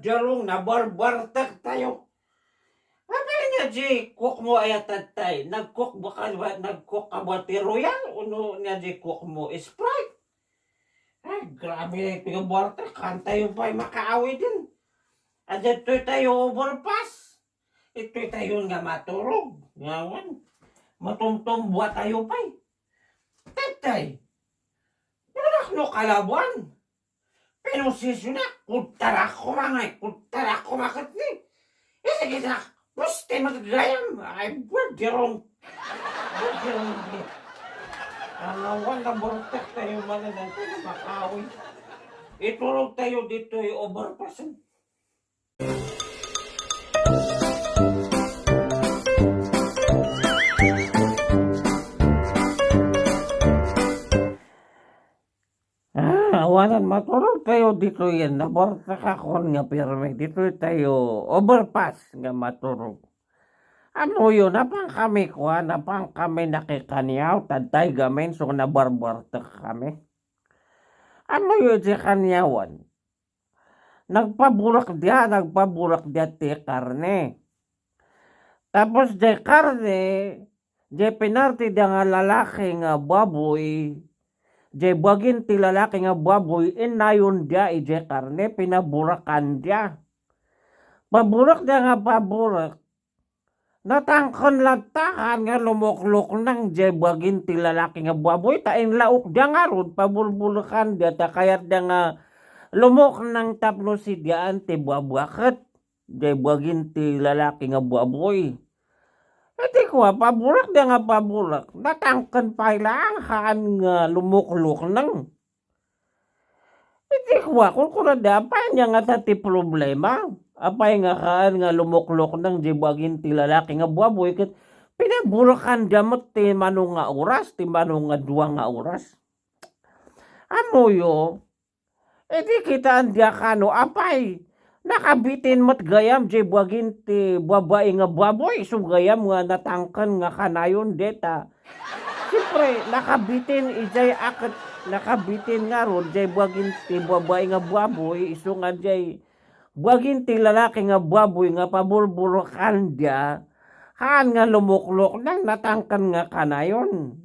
jarong nabarbartak tayo. Abay nga, Jay, cook mo ay tatay. Nag-cook ka ba ti Royal? Uno niya, Jay, cook mo Sprite. Ay, grabe na yung pingabartak. Kanta yung pa'y makaawi din. At ito'y tayo overpass. Ito'y tayo nga maturog. Ngawan, matumtum buat tayo pa'y. Tatay, warak no kalabuan. Pero sisyo na, kutara ko makat ni. Sige na, musti magagayam. Ay, buwadirong. Anawan na bortek tayo mananang tayo makawi. Itulog tayo dito yung overpassan. Awanan matulog tayo dito yan. Naborta ka kon nga pirme. Dito tayo overpass nga matulog. Ano yun? Napang kami kwa, napang kami nakikanyaw. Tantay gamin so nabarbarta kami. Ano yun si kanyawan? Nagpabulak dia ti karne. Tapos di karne, di pinarti dia nga lalaki nga baboy. Di bagin ti lalaki nga baboy, inayon dia ije karne, pinaburakan dia. Paburak dia nga paburak. Natangkon latakan nga lumuklok nang di bagin ti lalaki nga baboy, tain lauk dia nga rod, pabulbulakan dia, ta kayat dia nga lumok nang tapno si diaan ti babakat. Di bagin ti lalaki nga baboy. Iti ko, paburak dia nga paburak. Natangkan pa ilang haan nga lumuklok nang. Iti ko, kung kunada, apay niya nga tati problema. Apay nga haan nga lumuklok nang di bagin ti lalaki nga baboy. Kat pinaburakan damot ti manong nga oras, ti manong nga duwa nga oras. Amo yo, iti kita andiya kano, apay. Nakabitin mat gayam jay bagin ti babae nga baboy so gayam nga natangkan nga kanayon deta. Siyempre nakabitin ijay akat nakabitin nga ron jay bagin ti babae nga baboy iso nga jay bagin ti lalaki nga baboy nga pabulbulukan dia haan nga lumuklok nang natangkan nga kanayon.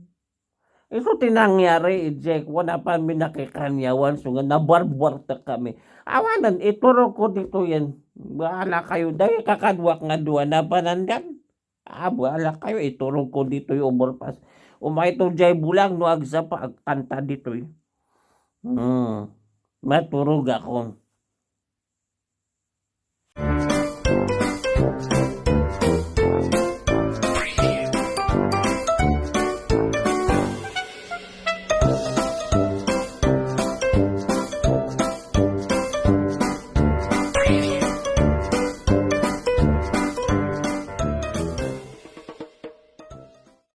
Iso tinangyari ijay wala pa mi nakikanyawan so nga nabarbarta kami. Awanan, ituro ko dito yan. Bahala kayo. Dahil kakadwak nga duwa na panandan. Bahala kayo. Ituro ko dito yung overpass. Umay itong jay bulang no agsa pa agkanta dito. Maturog ako.